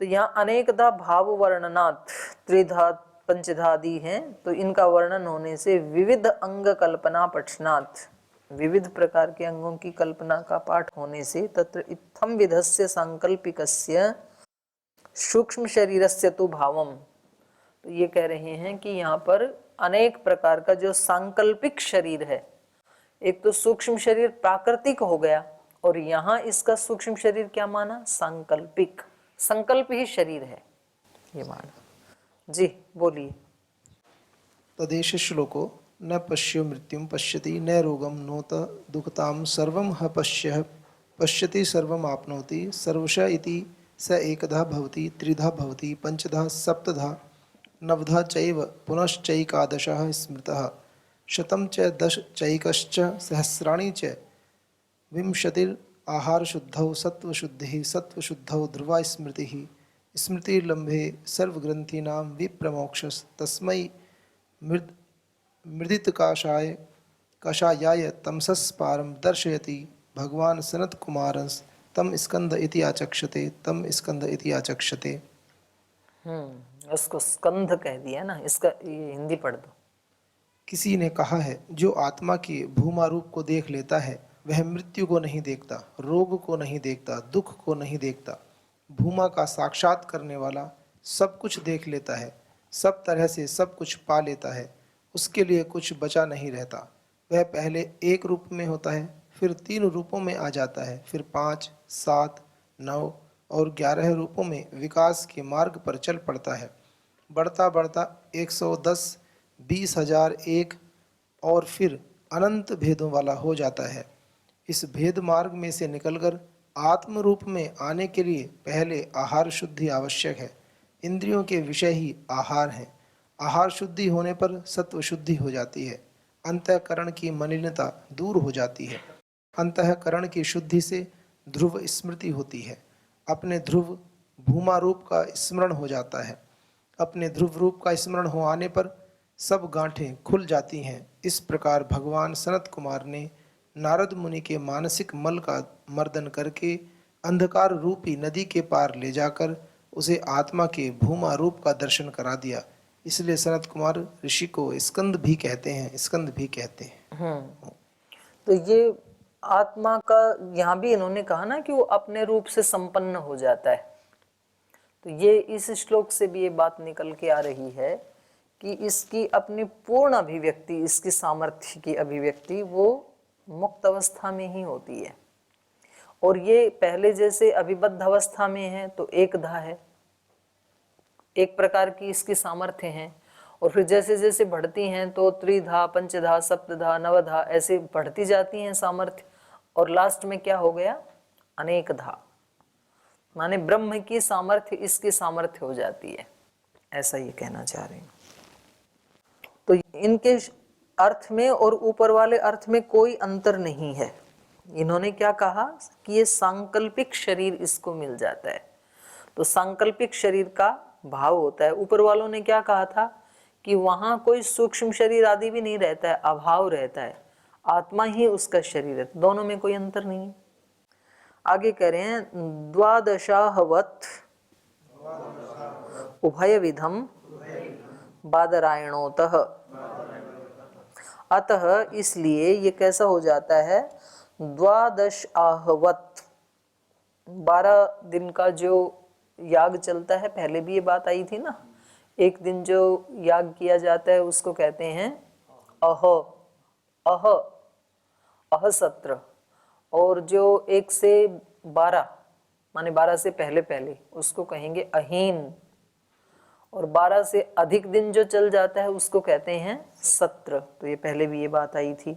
तो यहाँ अनेकधा भाव वर्णनात् त्रिधा पंचधादि हैं, तो इनका वर्णन होने से विविध अंग कल्पना पठनात्, विविध प्रकार के अंगों की कल्पना का पाठ होने से तत्र इत्थम विधस्य सांकल्पिकस्य सूक्ष्म शरीरस्य तु भावम। तो ये कह रहे हैं कि यहाँ पर अनेक प्रकार का जो सांकल्पिक शरीर है, एक तो सूक्ष्म शरीर प्राकृतिक हो गया, और यहाँ इसका सूक्ष्म शरीर क्या माना, सांकल्पिक, संकल्प ही शरीर है ये माना। जी बोलिए। तदेश श्लोको न पश्यो मृत्युम पश्यति न रोगम नोत दुखताम सर्वम ह पश्यति सर्वम आपनोति सर्वश इति स एकधा भवति त्रिधा भवति पंचधा सप्तधा नवधा चैव पुनश्चैकादशः स्मृतः शतं च दश चैकश्च सहस्राणि च विंशतिर् आहार शुद्धौ सत्वशुद्धिः सत्वशुद्धौ ध्रुवा स्मृतिः स्मृतिर्लम्भे सर्वग्रंथीनां विप्रमोक्षस् तस्मै मृदितकाशाय कषायाय तमसस्पारं दर्शयति भगवान सनत कुमारंस तम स्कंद इति आचक्षते तम स्कंद इति आचक्षते। उसको स्कंध कह दिया ना, इसका ये हिंदी पढ़ दो। किसी ने कहा है, जो आत्मा के भूमा रूप को देख लेता है वह मृत्यु को नहीं देखता, रोग को नहीं देखता, दुख को नहीं देखता। भूमा का साक्षात करने वाला सब कुछ देख लेता है, सब तरह से सब कुछ पा लेता है, उसके लिए कुछ बचा नहीं रहता। वह पहले एक रूप में होता है, फिर 3 रूपों में आ जाता है, फिर 5, 7, 9 और 11 रूपों में विकास के मार्ग पर चल पड़ता है। बढ़ता बढ़ता 110, 20,000 एक और फिर अनंत भेदों वाला हो जाता है। इस भेद मार्ग में से निकलकर आत्म रूप में आने के लिए पहले आहार शुद्धि आवश्यक है। इंद्रियों के विषय ही आहार हैं। आहार शुद्धि होने पर सत्व शुद्धि हो जाती है, अंतःकरण की मलिनता दूर हो जाती है। अंतःकरण की शुद्धि से ध्रुव स्मृति होती है, अपने ध्रुव भूमा रूप का स्मरण हो जाता है। अपने ध्रुव रूप का स्मरण हो आने पर सब गांठें खुल जाती हैं। इस प्रकार भगवान सनत कुमार ने नारद मुनि के मानसिक मल का मर्दन करके अंधकार रूपी नदी के पार ले जाकर उसे आत्मा के भूमा रूप का दर्शन करा दिया। इसलिए सनत कुमार ऋषि को स्कंद भी कहते हैं, स्कंद भी कहते हैं। तो ये आत्मा का यहाँ भी इन्होंने कहा ना कि वो अपने रूप से संपन्न हो जाता है। तो ये इस श्लोक से भी ये बात निकल के आ रही है कि इसकी अपनी पूर्ण अभिव्यक्ति, इसकी सामर्थ्य की अभिव्यक्ति वो मुक्त अवस्था में ही होती है। और ये पहले जैसे अभिबद्ध अवस्था में है तो एकधा है, एक प्रकार की इसकी सामर्थ्य है, और फिर जैसे जैसे बढ़ती हैं तो त्रिधा, पंचधा, सप्तधा, नवधा ऐसे बढ़ती जाती हैं सामर्थ्य, और लास्ट में क्या हो गया, अनेकधा, माने ब्रह्म की सामर्थ्य इसकी सामर्थ्य हो जाती है, ऐसा ये कहना चाह रहे हैं। तो इनके अर्थ में और ऊपर वाले अर्थ में कोई अंतर नहीं है। इन्होंने क्या कहा कि ये सांकल्पिक शरीर इसको मिल जाता है, तो सांकल्पिक शरीर का भाव होता है। ऊपर वालों ने क्या कहा था कि वहां कोई सूक्ष्म शरीर आदि भी नहीं रहता है, अभाव रहता है, आत्मा ही उसका शरीर है, दोनों में कोई अंतर नहीं है। आगे कह रहे हैं द्वादशाहवत उभय विधम बादरायणोतः, अतः इसलिए ये कैसा हो जाता है, द्वादश आहवत, 12 दिन का जो याग चलता है, पहले भी ये बात आई थी ना, एक दिन जो याग किया जाता है उसको कहते हैं अह अह अह सत्र, और जो 1 से 12 माने 12 से पहले पहले उसको कहेंगे अहीन, और 12 से अधिक दिन जो चल जाता है उसको कहते हैं सत्र। तो ये पहले भी ये बात आई थी।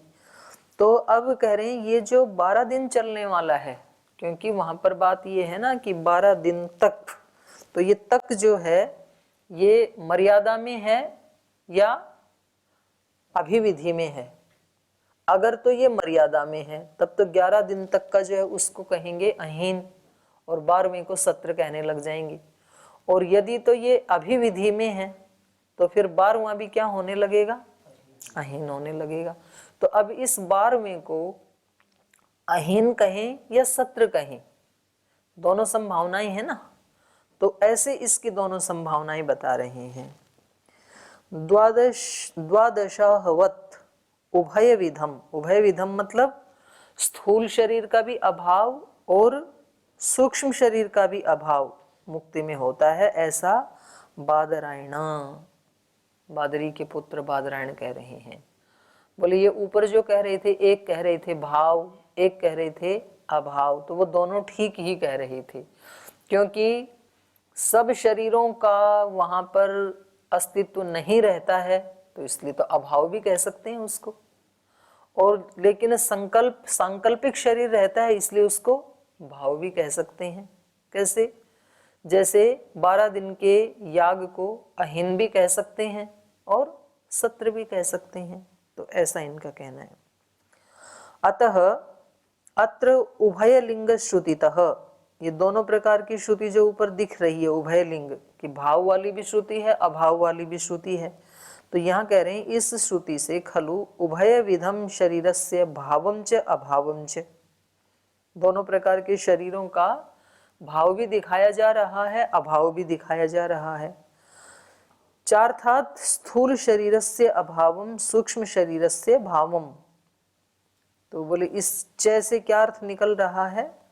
तो अब कह रहे हैं ये जो 12 दिन चलने वाला है, क्योंकि वहां पर बात ये है ना कि 12 दिन तक, तो ये तक जो है ये मर्यादा में है या अभिविधि में है। अगर तो ये मर्यादा में है तब तो 11 दिन तक का जो है उसको कहेंगे अहीन, और 12वें को सत्र कहने लग जाएंगे। और यदि तो ये अभिविधि में है तो फिर 12वां भी क्या होने लगेगा, अहीन होने लगेगा। तो अब इस 12वें को अहीन कहें या सत्र कहें, दोनों संभावनाएं है ना। तो ऐसे इसकी दोनों संभावनाएं बता रहे हैं। द्वादशाहवत उभय विधम, उभय विधम मतलब स्थूल शरीर का भी अभाव और सूक्ष्म शरीर का भी अभाव मुक्ति में होता है, ऐसा बादरायण, बादरी के पुत्र बादरायण कह रहे हैं। बोले ये ऊपर जो कह रहे थे, एक कह रहे थे भाव, एक कह रहे थे अभाव, तो वो दोनों ठीक ही कह रहे थे, क्योंकि सब शरीरों का वहां पर अस्तित्व नहीं रहता है, तो इसलिए तो अभाव भी कह सकते हैं उसको। और लेकिन सांकल्पिक शरीर रहता है, इसलिए उसको भाव भी कह सकते हैं। कैसे? जैसे 12 दिन के याग को अहिन भी कह सकते हैं और सत्र भी कह सकते हैं, तो ऐसा इनका कहना है। अतः अत्र उभय लिंग श्रुतितः, ये दोनों प्रकार की श्रुति जो ऊपर दिख रही है उभय लिंग की, भाव वाली भी श्रुति है, अभाव वाली भी श्रुति है, तो यहाँ कह रहे हैं इस श्रुति से खलु उभय विधम शरीरस्य भावम च अभावम च, दोनों प्रकार के शरीरों का भाव भी दिखाया जा रहा है, अभाव भी दिखाया जा रहा है। चार्थात स्थूल शरीरस्य अभावम सूक्ष्म शरीरस्य भावम, तो बोले इस च से क्या अर्थ निकल रहा है?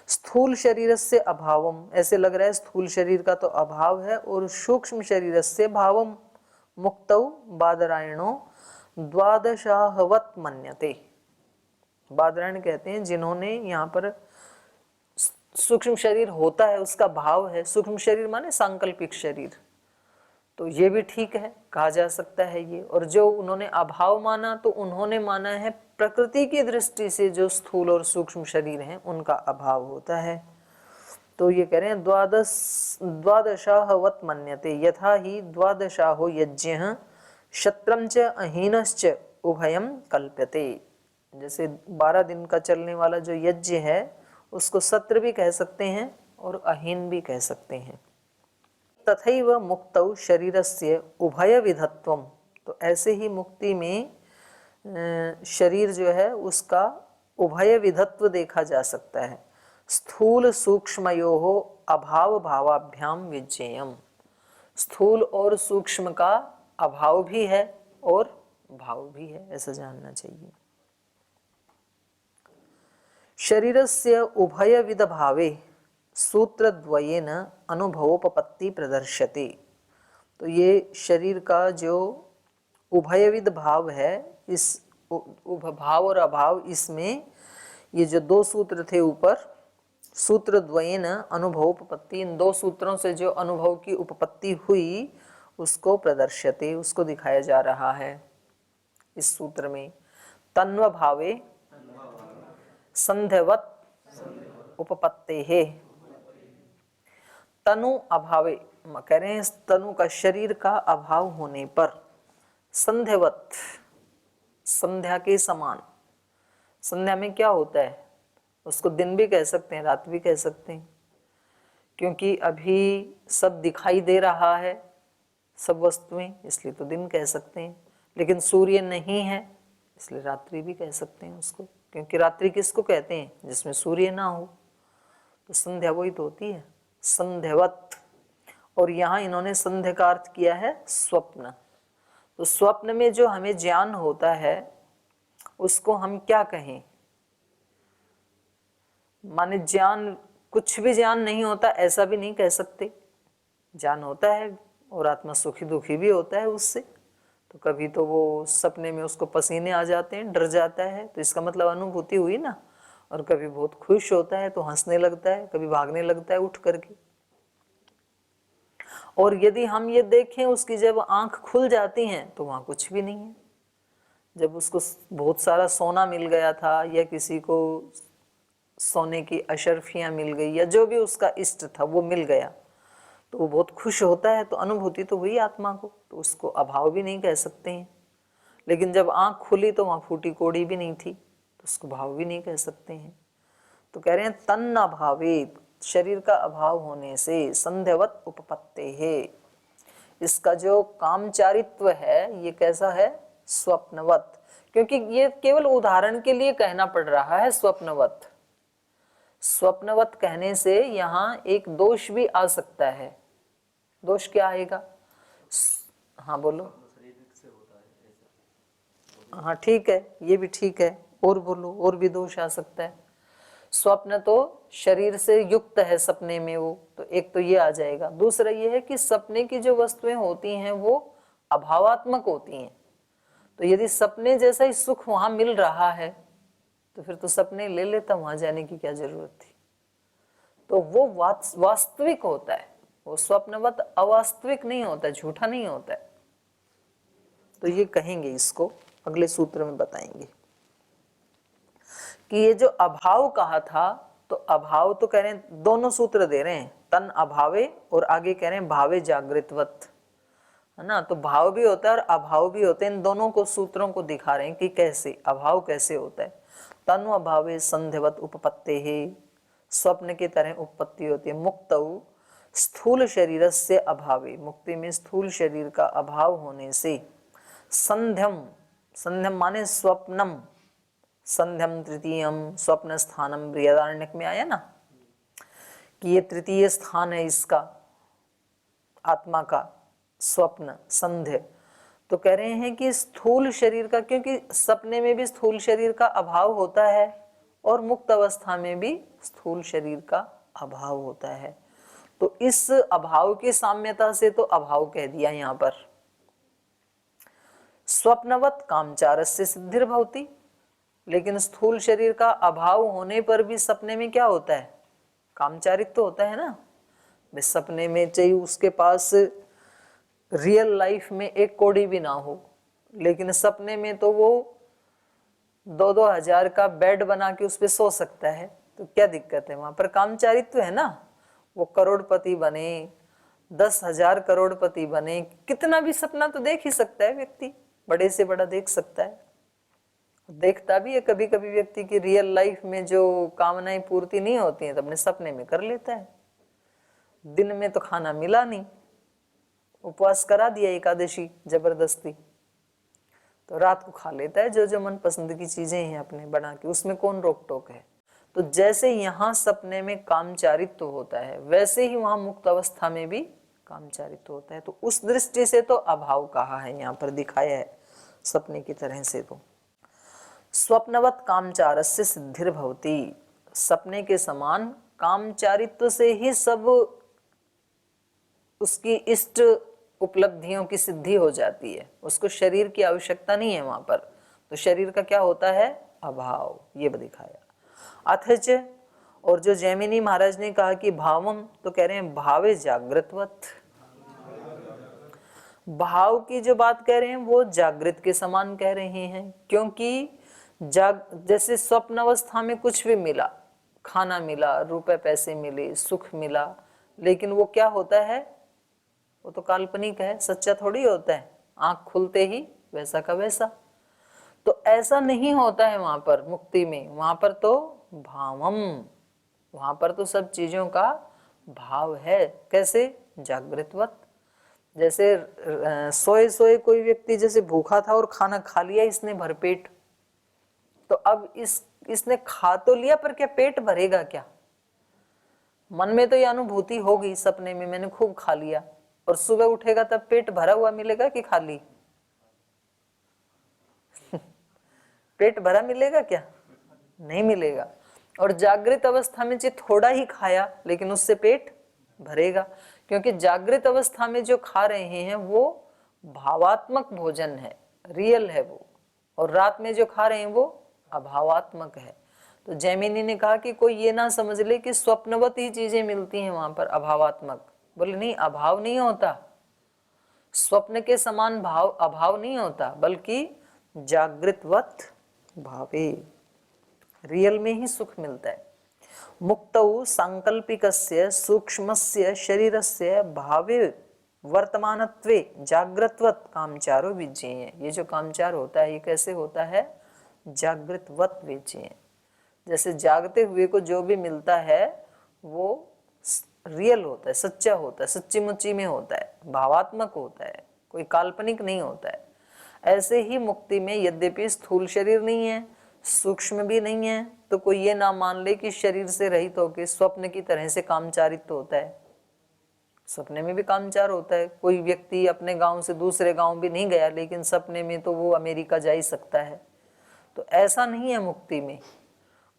स्थूल शरीरस्य अभावम, ऐसे लग रहा है स्थूल शरीर का तो अभाव है, और सूक्ष्म शरीरस्य भावम मुक्तौ बादरायणो द्वादशाहवत मन्यते। बादरायण कहते हैं जिन्होंने यहाँ पर सूक्ष्म शरीर होता है उसका भाव है, सूक्ष्म शरीर माने सांकल्पिक शरीर, तो ये भी ठीक है, कहा जा सकता है ये। और जो उन्होंने अभाव माना, तो उन्होंने माना है प्रकृति की दृष्टि से जो स्थूल और सूक्ष्म शरीर हैं उनका अभाव होता है। तो ये कह रहे हैं द्वादशाहवत मन्यते यथा ही द्वादशाहो यज्ञ शत्रम च अहीनश्च उभयम कल्प्यते, जैसे 12 दिन का चलने वाला जो यज्ञ है उसको सत्र भी कह सकते हैं और अहीन भी कह सकते हैं। तथैव मुक्तौ शरीरस्य उभय विधत्वम, तो ऐसे ही मुक्ति में शरीर जो है उसका उभय विधत्व देखा जा सकता है। स्थूल सूक्ष्मयोः अभाव भावाभ्याम विज्ञेयम, स्थूल और सूक्ष्म का अभाव भी है और भाव भी है, ऐसा जानना चाहिए। शरीरस्य उभयविध भावे सूत्रद्वयेन अनुभवोपपत्ति प्रदर्श्यते, तो ये शरीर का जो उभयविध भाव है, इस भाव और अभाव, इसमें ये जो 2 सूत्र थे ऊपर, सूत्रद्वयेन अनुभवोपपत्ति, इन 2 सूत्रों से जो अनुभव की उपपत्ति हुई उसको प्रदर्श्यते, उसको दिखाया जा रहा है इस सूत्र में। तन्व भावे संध्यवत उपपत्तेः, तनु अभावे, कह रहे हैं तनु का, शरीर का अभाव होने पर, संध्यवत, संध्या के समान। संध्या में क्या होता है? उसको दिन भी कह सकते हैं, रात भी कह सकते हैं, क्योंकि अभी सब दिखाई दे रहा है, सब वस्तुएं, इसलिए तो दिन कह सकते हैं। लेकिन सूर्य नहीं है इसलिए रात्रि भी कह सकते हैं उसको, क्योंकि रात्रि किसको कहते हैं? जिसमें सूर्य ना हो। तो संध्या वही तो होती है, संध्यवत। और यहाँ इन्होंने संध्या का अर्थ किया है स्वप्न। तो स्वप्न में जो हमें ज्ञान होता है उसको हम क्या कहें? माने ज्ञान, कुछ भी ज्ञान नहीं होता ऐसा भी नहीं कह सकते, ज्ञान होता है और आत्मा सुखी दुखी भी होता है उससे। तो कभी तो वो सपने में उसको पसीने आ जाते हैं, डर जाता है, तो इसका मतलब अनुभूति हुई ना। और कभी बहुत खुश होता है तो हंसने लगता है, कभी भागने लगता है उठ करके। और यदि हम ये देखें उसकी जब आंख खुल जाती हैं तो वहां कुछ भी नहीं है। जब उसको बहुत सारा सोना मिल गया था, या किसी को सोने की अशर्फियां मिल गई, या जो भी उसका इष्ट था वो मिल गया, तो वो बहुत खुश होता है, तो अनुभूति तो हुई आत्मा को, तो उसको अभाव भी नहीं कह सकते हैं। लेकिन जब आंख खुली तो वहां फूटी कोड़ी भी नहीं थी, तो उसको भाव भी नहीं कह सकते हैं। तो कह रहे हैं तन्न अभावे, शरीर का अभाव होने से, संध्यवत उपपत्ते है, इसका जो कामचारित्व है ये कैसा है? स्वप्नवत। क्योंकि ये केवल उदाहरण के लिए कहना पड़ रहा है स्वप्नवत। स्वप्नवत कहने से यहाँ एक दोष भी आ सकता है। दोष क्या आएगा? हाँ बोलो। हाँ ठीक है, ये भी ठीक है, और बोलो, और भी दोष आ सकता है। स्वप्न तो शरीर से युक्त है सपने में वो, तो एक तो ये आ जाएगा। दूसरा ये है कि सपने की जो वस्तुएं होती हैं वो अभावात्मक होती हैं। तो यदि सपने जैसा ही सुख वहां मिल रहा है तो फिर तो सपने ले लेता, वहां जाने की क्या जरूरत थी। तो वो वास्तविक होता है, वो स्वप्नवत अवास्तविक नहीं होता है, झूठा नहीं होता है। तो ये कहेंगे, इसको अगले सूत्र में बताएंगे कि ये जो अभाव कहा था, तो अभाव तो कह रहे हैं, दोनों सूत्र दे रहे हैं, तन अभावे और आगे कह रहे हैं भावे जागृतवत, है ना। तो भाव भी होता है और अभाव भी होते हैं। इन दोनों को सूत्रों को दिखा रहे हैं कि कैसे अभाव कैसे होता है। तनु अभावे संध्यवत उपपत्ते है, स्वप्न की तरह उपपत्ति होती है। मुक्तौ स्थूल शरीर से अभावे, मुक्ति में स्थूल शरीर का अभाव होने से संध्यम, संध्यम माने स्वप्नम, संध्यम तृतीयम स्वप्न स्थानम, बृहदारण्यक में आया ना कि ये तृतीय स्थान है इसका, आत्मा का, स्वप्न संध्य। तो कह रहे हैं कि स्थूल शरीर का, क्योंकि सपने में भी स्थूल शरीर का अभाव होता है और मुक्त अवस्था में भी स्थूल शरीर का अभाव होता है। तो इस अभाव की साम्यता से तो अभाव कह दिया यहाँ पर। स्वप्नवत कामचारस्य सिद्धिर्भवति, लेकिन स्थूल शरीर का अभाव होने पर भी सपने में क्या होता है? कामचारित्व तो होता है ना। सपने में चाहिए उसके पास रियल लाइफ में एक कौड़ी भी ना हो, लेकिन सपने में तो वो 2-2 हजार का बेड बना के उस पे सो सकता है। तो क्या दिक्कत है? वहां पर कामचारित्व है ना। वो करोड़पति बने, 10,000 करोड़पति बने, कितना भी सपना तो देख ही सकता है व्यक्ति, बड़े से बड़ा देख सकता है। देखता भी है कभी कभी व्यक्ति की रियल लाइफ में जो कामनाएं पूर्ति नहीं होती हैं तो अपने सपने में कर लेता है। दिन में तो खाना मिला नहीं, उपवास करा दिया एकादशी जबरदस्ती, तो रात को खा लेता है जो जो मन पसंद की चीजें हैं अपने बना के, उसमें कौन रोक टोक है। तो जैसे यहाँ सपने में कामचारित्व होता है, वैसे ही वहां मुक्त अवस्था में भी कामचारित्व होता है। तो उस दृष्टि से तो अभाव कहा है, यहाँ पर दिखाया है सपने की तरह से। तो स्वप्नवत कामचारस्य सिद्धिर्भवति, सपने के समान कामचारित्व से ही सब उसकी इष्ट उपलब्धियों की सिद्धि हो जाती है। उसको शरीर की आवश्यकता नहीं है वहां पर। तो शरीर का क्या होता है? अभाव, ये दिखाया। अथच, और जो जैमिनी महाराज ने कहा कि भावम, तो कह रहे हैं भावे जागृतवत, भाव की जो बात कह रहे हैं वो जागृत के समान कह रहे हैं। क्योंकि जैसे स्वप्न अवस्था में कुछ भी मिला, खाना मिला, रुपए पैसे मिले, सुख मिला, लेकिन वो क्या होता है? वो तो काल्पनिक है, सच्चा थोड़ी होता है। आंख खुलते ही वैसा का वैसा। तो ऐसा नहीं होता है वहां पर मुक्ति में। वहां पर तो भावम, वहां पर तो सब चीजों का भाव है। कैसे? जागृतवत। जैसे सोए सोए कोई व्यक्ति जैसे भूखा था और खाना खा लिया इसने भरपेट, तो अब इसने खा तो लिया पर क्या पेट भरेगा क्या? मन में तो ये अनुभूति होगी सपने में, मैंने खूब खा लिया, और सुबह उठेगा तब पेट भरा हुआ मिलेगा कि खाली? पेट भरा मिलेगा क्या? नहीं मिलेगा। और जागृत अवस्था में जो थोड़ा ही खाया लेकिन उससे पेट भरेगा, क्योंकि जागृत अवस्था में जो खा रहे हैं वो भावात्मक भोजन है, रियल है वो, और रात में जो खा रहे हैं वो अभावात्मक है। तो जैमिनी ने कहा कि कोई ये ना समझ ले कि स्वप्नवत ही चीजें मिलती हैं वहां पर अभावात्मक। बोले नहीं, अभाव नहीं होता, स्वप्न के समान भाव अभाव नहीं होता, बल्कि जागृतवत भावे, रियल में ही सुख मिलता है। मुक्तौ सांकल्पिकस्य सूक्ष्मस्य शरीरस्य भावे वर्तमानत्वे जागृतवत कामचारो विज्ञेय। ये जो कामचार होता है ये कैसे होता है? जागृतवत विज्ञेय। जैसे जागते हुए को जो भी मिलता है वो रियल होता है, सच्चा होता है, सच्ची मुच्ची में होता है, भावात्मक होता है, कोई काल्पनिक नहीं होता है। ऐसे ही मुक्ति में यद्यपि स्थूल शरीर नहीं है, सूक्ष्म भी नहीं है, तो कोई ये ना मान ले कि शरीर से रहित होकर स्वप्न की तरह से कामचारित्व होता है। सपने में भी कामचार होता है। कोई व्यक्ति अपने गांव से दूसरे गांव भी नहीं गया, लेकिन सपने में तो वो अमेरिका जा ही सकता है। तो ऐसा नहीं है मुक्ति में।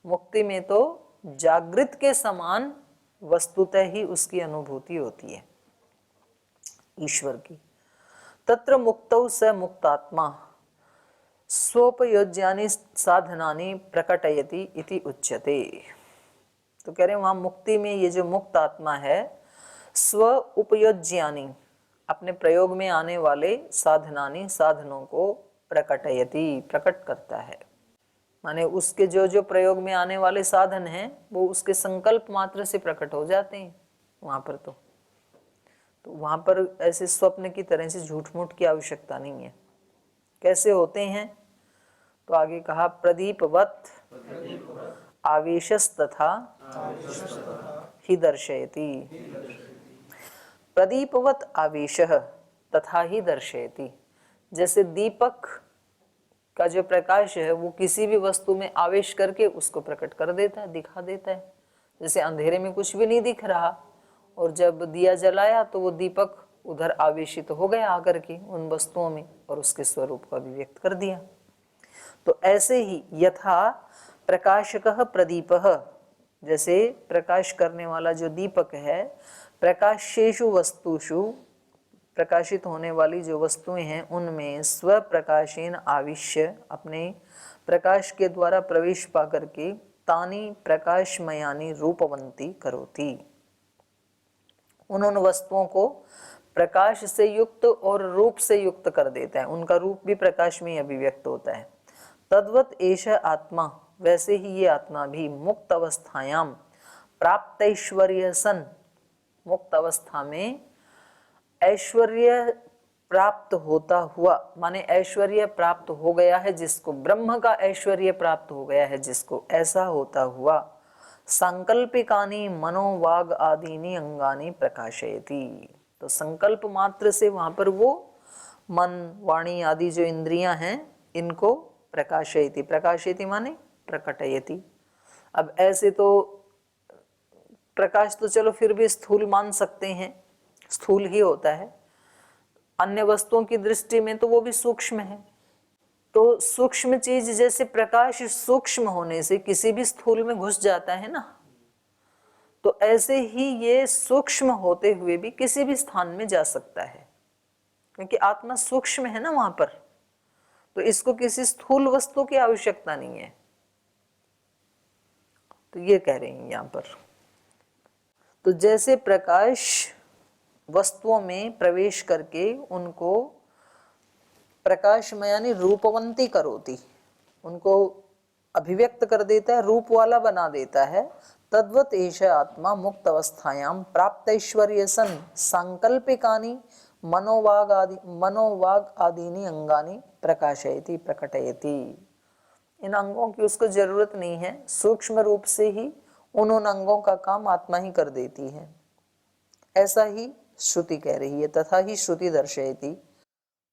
मुक्ति में तो जागृत के समान वस्तुतः ही उसकी अनुभूति होती है ईश्वर की। तत्र मुक्तौ स मुक्तात्मा स्वोपयोज्यानि साधनानि प्रकटयति इति उच्यते। तो कह रहे हैं वहां मुक्ति में ये जो मुक्त आत्मा है, स्व उपयोज्यानि, अपने प्रयोग में आने वाले साधनानि, साधनों को प्रकटयति, प्रकट करता है। माने उसके जो जो प्रयोग में आने वाले साधन हैं वो उसके संकल्प मात्र से प्रकट हो जाते हैं वहां पर। तो वहां पर ऐसे स्वप्न की तरह से झूठ मूठ की आवश्यकता नहीं है। कैसे होते हैं? तो आगे कहा प्रदीपवत आवेशस्तथा ही दर्शयति। प्रदीपवत आवेशः तथा ही दर्शयति। जैसे दीपक का जो प्रकाश है वो किसी भी वस्तु में आवेश करके उसको प्रकट कर देता है, दिखा देता है। जैसे अंधेरे में कुछ भी नहीं दिख रहा और जब दिया जलाया तो वो दीपक उधर आवेशित हो गया आकर के उन वस्तुओं में और उसके स्वरूप को अभिव्यक्त कर दिया। तो ऐसे ही यथा प्रकाशकः प्रदीपः, जैसे प्रकाश करने वाला जो दीपक है, प्रकाशेषु वस्तुषु, प्रकाशित होने वाली जो वस्तुएं हैं उनमें स्व प्रकाशेन आविश्य, अपने प्रकाश के द्वारा प्रवेश पा करके तानि प्रकाशमयानि रूपवंती करोति, उन वस्तुओं को प्रकाश से युक्त और रूप से युक्त कर देता है। उनका रूप भी प्रकाश में ही अभिव्यक्त होता है। तद्वत एष आत्मा, वैसे ही ये आत्मा भी मुक्त अवस्थायाम प्राप्त ऐश्वर्य सन, मुक्त अवस्था में ऐश्वर्य प्राप्त होता हुआ, माने ऐश्वर्य प्राप्त हो गया है जिसको, ब्रह्म का ऐश्वर्य प्राप्त हो गया है जिसको, ऐसा होता हुआ संकल्पिकानि मनोवाग आदीनि अंगानि प्रकाशयति। तो संकल्प मात्र से वहां पर वो मन वाणी आदि जो इंद्रियां हैं इनको प्रकाशयति, प्रकाशयति माने प्रकटयति। अब ऐसे तो प्रकाश तो चलो फिर भी स्थूल मान सकते हैं, स्थूल ही होता है। अन्य वस्तुओं की दृष्टि में तो वो भी सूक्ष्म है। तो सूक्ष्म चीज जैसे प्रकाश सूक्ष्म होने से किसी भी स्थूल में घुस जाता है ना, तो ऐसे ही ये सूक्ष्म होते हुए भी किसी भी स्थान में जा सकता है, क्योंकि आत्मा सूक्ष्म है ना वहां पर। तो इसको किसी स्थूल वस्तु की आवश्यकता नहीं है। तो ये कह रहे हैं यहां पर। तो जैसे प्रकाश वस्तुओं में प्रवेश करके उनको प्रकाशमय यानी रूपवंती करोति, उनको अभिव्यक्त कर देता है, रूप वाला बना देता है। तद्वत एष आत्मा मुक्त अवस्थायाम प्राप्त ऐश्वर्य सन सांकल्पिकानि मनोवाग आदीनि अंगानि प्रकाशयति प्रकटयति। इन अंगों की उसको जरूरत नहीं है, सूक्ष्म रूप से ही उन अंगों का काम आत्मा ही कर देती है। ऐसा ही श्रुति कह रही है, तथा ही श्रुति दर्शयति।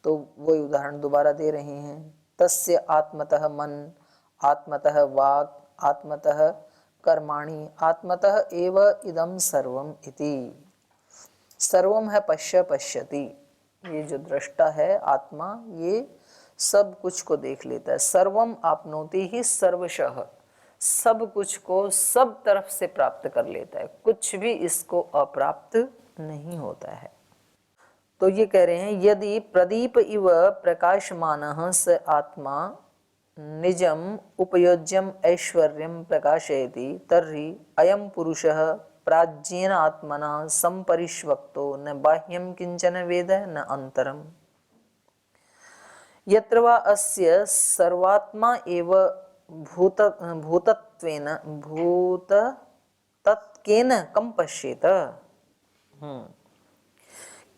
तो वही उदाहरण दोबारा दे रहे हैं। तस्य आत्मतः मन, आत्मतः वाक्, आत्मतः कर्माणि, आत्मतः एव इदं सर्वम इति। सर्वम है पश्य पश्यति, ये जो दृष्टा है आत्मा, ये सब कुछ को देख लेता है। सर्वम आपनोति ही सर्वशः, सब कुछ को सब तरफ से प्राप्त कर लेता है, कुछ भी इसको अप्राप्त नहीं होता है। तो ये कह रहे हैं यदि प्रदीप इव प्रकाशमानः स आत्मा निजम उपयोज्यम ऐश्वर्यम प्रकाशयति तर्हि अयम पुरुषः प्राज्ञेन आत्मना संपरिष्वक्तो न बाह्यम किंचन वेद न अंतरम। यत्र वा अस्य सर्वात्मा एव भूतत्वेन केन कम पश्येत,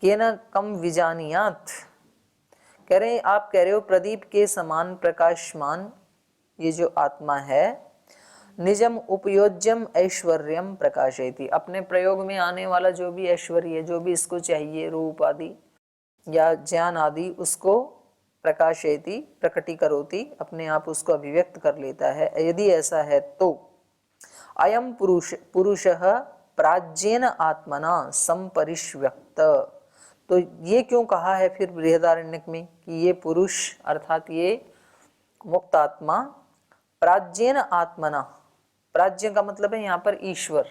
केन कम विजानियात। कह रहे आप कह रहे हो प्रदीप के समान प्रकाशमान ये जो आत्मा है, निजम उपयोज्यम ऐश्वर्यम प्रकाशयति, अपने प्रयोग में आने वाला जो भी ऐश्वर्य, जो भी इसको चाहिए, रूप आदि या ज्ञान आदि, उसको प्रकाशयति प्रकटीकरोति, अपने आप उसको अभिव्यक्त कर लेता है। यदि ऐसा है तो अयम पुरुषः प्राज्येन आत्मना संपरिष्व्यक्त। तो ये क्यों कहा है फिर बृहदारण्यक में कि ये पुरुष अर्थात ये मुक्त आत्मा प्राज्येन आत्मना, प्राज्य का मतलब है यहाँ पर ईश्वर,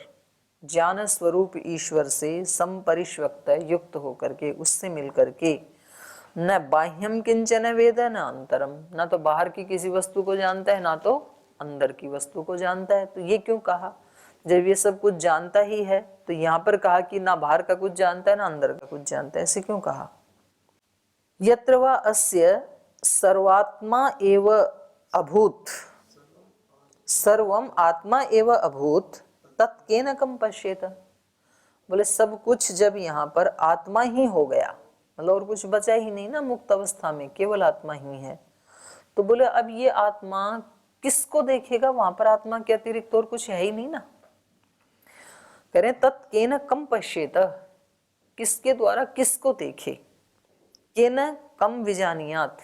ज्ञान स्वरूप ईश्वर से संपरिष्वक्त युक्त होकर के, उससे मिलकर के न बाह्यम किंचन वेद न अंतरम, ना तो बाहर की किसी वस्तु को जानता है ना तो अंदर की वस्तु को जानता है। तो ये क्यों कहा, जब ये सब कुछ जानता ही है तो यहाँ पर कहा कि ना बाहर का कुछ जानता है ना अंदर का कुछ जानता है, ऐसे क्यों कहा। यत्र वा अस्य सर्वात्मा एव अभूत, सर्वम आत्मा एव अभूत तत्केन कम पश्येत। बोले सब कुछ जब यहाँ पर आत्मा ही हो गया, मतलब और कुछ बचा ही नहीं ना, मुक्त अवस्था में केवल आत्मा ही है, तो बोले अब ये आत्मा किसको देखेगा, वहां पर आत्मा के अतिरिक्त और कुछ है ही नहीं ना। करें तत्केन कम पश्येत, किसके द्वारा किसको देखे, केन कम विजानियात,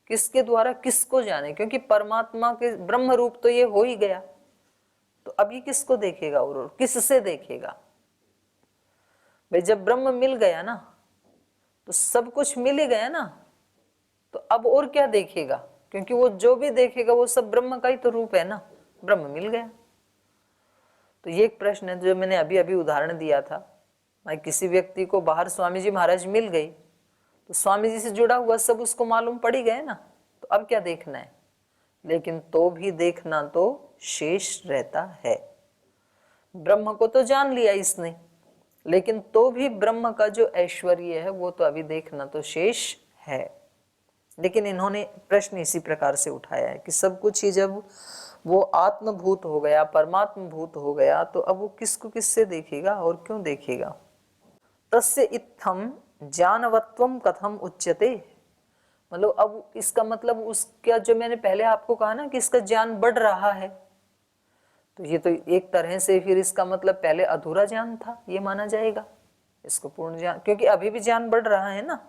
किसके द्वारा किसको जाने, क्योंकि परमात्मा के ब्रह्म रूप तो ये हो ही गया, तो अब ये किसको देखेगा और किससे देखेगा। भाई जब ब्रह्म मिल गया ना तो सब कुछ मिल ही गया ना, तो अब और क्या देखेगा, क्योंकि वो जो भी देखेगा वो सब ब्रह्म का ही तो रूप है ना, ब्रह्म मिल गया। तो ये एक प्रश्न है जो मैंने अभी अभी उदाहरण दिया था। मैं किसी व्यक्ति को बाहर स्वामी जी महाराज मिल गई तो स्वामी जी से जुड़ा हुआ सब उसको मालूम पड़ ही गए ना, तो अब क्या देखना है, लेकिन तो भी देखना तो शेष रहता है। ब्रह्म को तो जान लिया इसने, लेकिन तो भी ब्रह्म का जो ऐश्वर्य है वो तो अभी देखना तो शेष है। लेकिन इन्होंने प्रश्न इसी प्रकार से उठाया है कि सब कुछ ही जब वो आत्मभूत हो गया, परमात्म भूत हो गया, तो अब वो किसको किससे देखेगा और क्यों देखेगा। तस्य इत्थम ज्ञानवत्वम कथम उच्यते, मतलब अब इसका मतलब उसका जो मैंने पहले आपको कहा ना कि इसका ज्ञान बढ़ रहा है, तो ये तो एक तरह से फिर इसका मतलब पहले अधूरा ज्ञान था ये माना जाएगा, इसको पूर्ण ज्ञान, क्योंकि अभी भी ज्ञान बढ़ रहा है ना।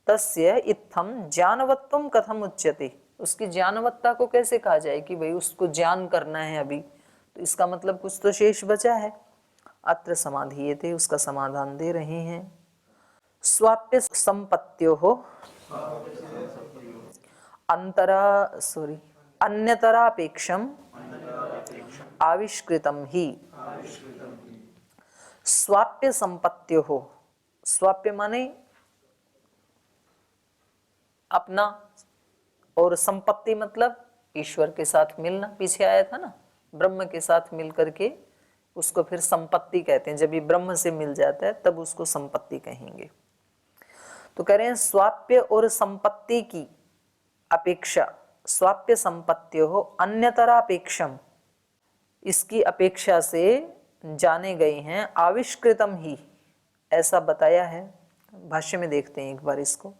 तस्य इत्थम ज्ञानवत्वम कथम उच्यते, उसकी ज्ञानवत्ता को कैसे कहा जाए कि भाई उसको ज्ञान करना है अभी, तो इसका मतलब कुछ तो शेष बचा है। अत्र समाधीयते, उसका समाधान दे रहे हैं। स्वाप्य संपत्त्योः अन्यतरापेक्षम आविष्कृतम ही। स्वाप्य संपत्त्योः, स्वाप्य माने अपना, और संपत्ति मतलब ईश्वर के साथ मिलना, पीछे आया था ना, ब्रह्म के साथ मिल करके उसको फिर संपत्ति कहते हैं। जब ये ब्रह्म से मिल जाता है तब उसको संपत्ति कहेंगे। तो कह रहे हैं स्वाप्य और संपत्ति की अपेक्षा, स्वाप्य संपत्त्यो हो अन्यतरापेक्षम, इसकी अपेक्षा से जाने गए हैं, आविष्कृतम ही, ऐसा बताया है। भाष्य में देखते हैं एक बार इसको।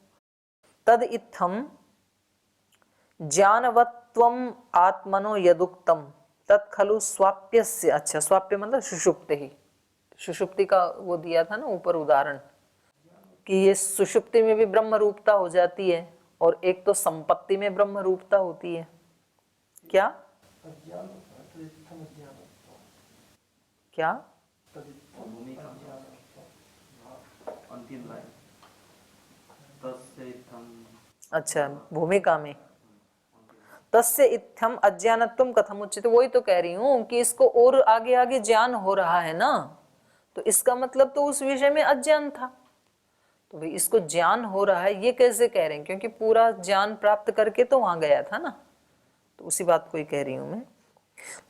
तद इत्थम ज्ञानवत्वम आत्मनो यदुक्तम तत्खलु स्वाप्यस्य, अच्छा स्वाप्य मतलब सुषुप्ति ही, सुषुप्ति का वो दिया था ना ऊपर उदाहरण कि ये सुषुप्ति में भी ब्रह्म रूपता हो जाती है और एक तो संपत्ति में ब्रह्म रूपता होती है। क्या क्या अच्छा भूमिका में तस्य इत्थम अज्ञानत्वम कथम उच्यते, वही तो कह रही हूं कि इसको और आगे आगे ज्ञान हो रहा है ना, तो इसका मतलब तो उस विषय में अज्ञान था, तो भाई इसको ज्ञान हो रहा है ये कैसे कह रहे हैं, क्योंकि पूरा ज्ञान प्राप्त करके तो वहां गया था ना, तो उसी बात को ही कह रही हूं मैं।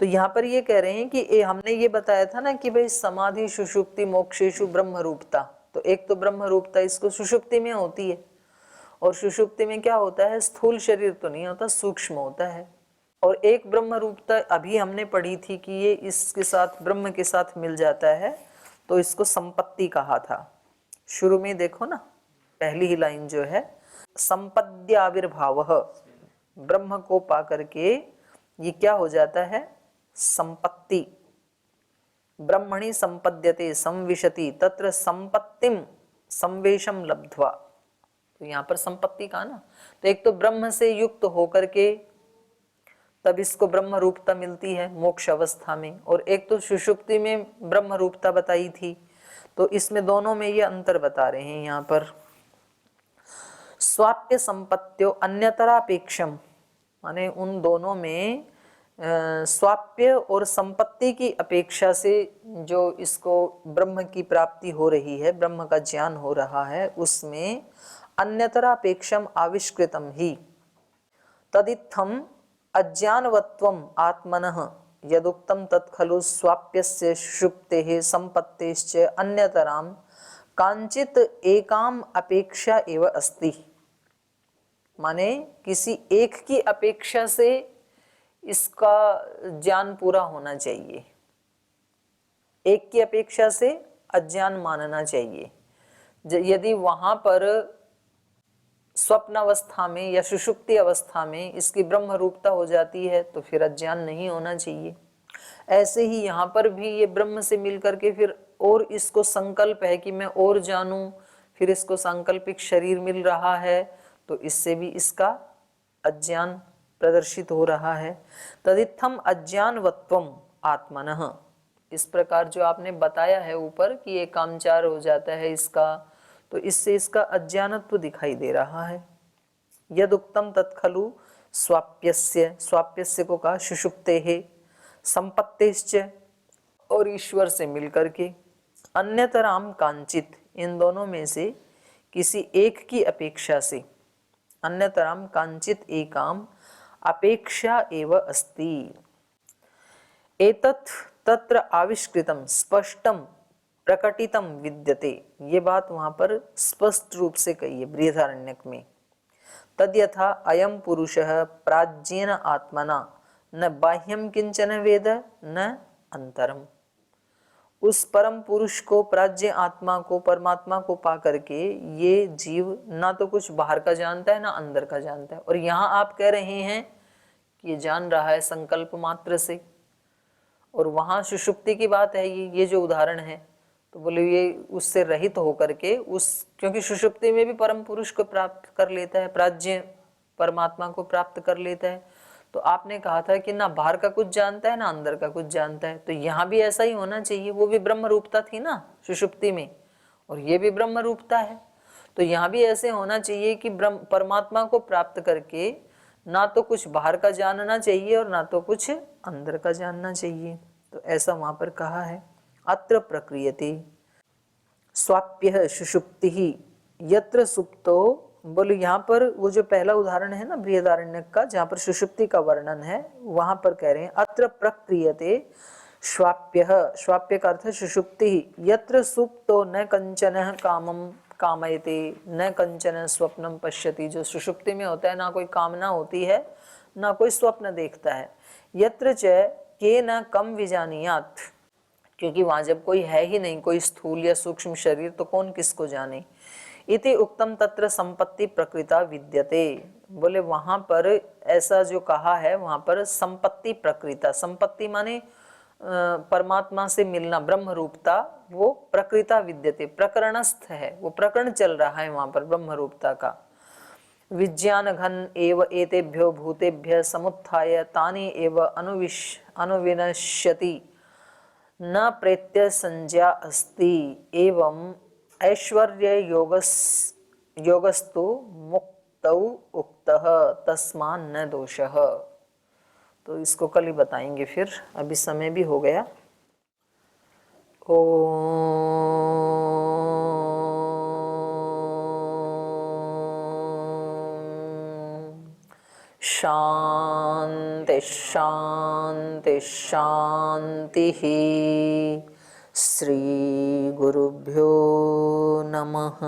तो यहाँ पर ये कह रहे हैं कि हमने ये बताया था ना कि भाई समाधि सुषुप्ति मोक्षेषु ब्रह्म रूपता, तो एक तो ब्रह्म रूपता इसको सुषुप्ति में होती है, और सुषुप्ति में क्या होता है, स्थूल शरीर तो नहीं होता, सूक्ष्म होता है। और एक ब्रह्म रूपता अभी हमने पढ़ी थी कि ये इसके साथ ब्रह्म के साथ मिल जाता है, तो इसको संपत्ति कहा था। शुरू में देखो ना, पहली ही लाइन जो है संपद्याविर्भाव, ब्रह्म को पा करके ये क्या हो जाता है, संपत्ति। ब्रह्मणि संपद्यते संविशति तत्र संपत्तिम संवेशम लब्ध्वा, तो यहाँ पर संपत्ति का ना, तो एक तो ब्रह्म से युक्त होकर के तब इसको ब्रह्म रूपता मिलती है मोक्ष अवस्था में, और एक तो सुषुप्ति में ब्रह्म रूपता बताई थी। तो इसमें दोनों में ये अंतर बता रहे हैं यहाँ पर। स्वाप्य संपत्त्यो अन्यतरापेक्षम, माने उन दोनों में स्वाप्य और संपत्ति की अपेक्षा से जो इसको ब्रह्म की प्राप्ति हो रही है, ब्रह्म का ज्ञान हो रहा है, उसमें अन्यतरापेक्षम आविष्कृतम ही तदित्थम अज्ञानवत्वम आत्मनः यदुक्तम तत्खलु स्वाप्यस्य सुषुप्तेः संपत्तेश्च अन्यतराम कांचित एकाम अपेक्षा एव अस्ति। माने किसी एक की अपेक्षा से इसका ज्ञान पूरा होना चाहिए, एक की अपेक्षा से अज्ञान मानना चाहिए। यदि वहां पर स्वप्न अवस्था में या सुषुप्ति अवस्था में इसकी ब्रह्म रूपता हो जाती है तो फिर अज्ञान नहीं होना चाहिए। ऐसे ही यहाँ पर भी ये ब्रह्म से मिलकर के फिर और इसको संकल्प है कि मैं और जानूं, फिर इसको सांकल्पिक शरीर मिल रहा है, तो इससे भी इसका अज्ञान प्रदर्शित हो रहा है। तदित्थम अज्ञानवत्वम आत्मनः, इस प्रकार जो आपने बताया है ऊपर कि ये कामचार हो जाता है इसका, तो इससे इसका अज्ञानत्व दिखाई दे रहा है। यदुक्तम तत्खलु स्वाप्यस्य, स्वाप्यस्य को कहा सुषुप्तेः, संपत्तेश्च और ईश्वर से मिलकर के, अन्यतराम कांचित, इन दोनों में से किसी एक की अपेक्षा से, अन्यतराम कांचित एकाम अपेक्षा एव अस्ति। एतत् तत्र आविष्कृतम स्पष्टम प्रकटितम विद्यते, ये बात वहां पर स्पष्ट रूप से कही है बृहदारण्यक में। तद्यथा अयम पुरुषः प्राज्ञेन आत्मना न बाह्यम किंचन वेद न अंतरम, उस परम पुरुष को, प्राज्ञ आत्मा को, परमात्मा को पा करके ये जीव ना तो कुछ बाहर का जानता है ना अंदर का जानता है। और यहाँ आप कह रहे हैं कि ये जान रहा है संकल्प मात्र से, और वहां सुषुप्ति की बात है, ये जो उदाहरण है, तो बोले ये उससे रहित होकर के क्योंकि सुषुप्ति में भी परम पुरुष को प्राप्त कर लेता है, प्राज्ञ परमात्मा को प्राप्त कर लेता है। तो आपने कहा था कि ना बाहर का कुछ जानता है ना अंदर का कुछ जानता है, तो यहाँ भी ऐसा ही होना चाहिए। वो भी ब्रह्म रूपता थी ना सुषुप्ति में, और ये भी ब्रह्म रूपता है, तो यहाँ भी ऐसे होना चाहिए कि परमात्मा को प्राप्त करके ना तो कुछ बाहर का जानना चाहिए और ना तो कुछ अंदर का जानना चाहिए। तो ऐसा वहां पर कहा है। अत्र प्रक्रियते स्वाप्यः सुषुप्तिः यत्र सुप्तो, बोले यहाँ पर वो जो पहला उदाहरण है ना बृहदारण्यक का, जहाँ पर सुषुप्ति का वर्णन है, वहां पर कह रहे हैं अत्र प्रक्रियते स्वाप्यः, स्वाप्य का अर्थ सुषुप्तिः, यत्र सुप्तो न कंचन कामम कामयते न कंचन स्वप्नम पश्यति, जो सुषुप्ति में होता है ना कोई कामना होती है ना कोई स्वप्न देखता है। यत्र च के न कम विजानियात, क्योंकि वहां जब कोई है ही नहीं, कोई स्थूल या सूक्ष्म शरीर, तो कौन किसको जाने। इति उक्तम तत्र संपत्ति प्रकृता विद्यते, बोले वहां पर ऐसा जो कहा है वहां पर संपत्ति प्रकृता, संपत्ति माने परमात्मा से मिलना, ब्रह्म रूपता, वो प्रकृता विद्यते, प्रकरणस्थ है, वो प्रकरण चल रहा है वहां पर ब्रह्म रूपता का। विज्ञान घन एव एतेभ्यो भूतेभ्य समुत्थाय तानि एव अनुविनश्यति न प्रेत्य संज्ञा अस्ति एवं ऐश्वर्य योगस्तु मुक्तौ उक्तः तस्मान् न दोषः। तो इसको कल ही बताएंगे, फिर अभी समय भी हो गया। शांति शांति शांति। श्री गुरुभ्यो नमः।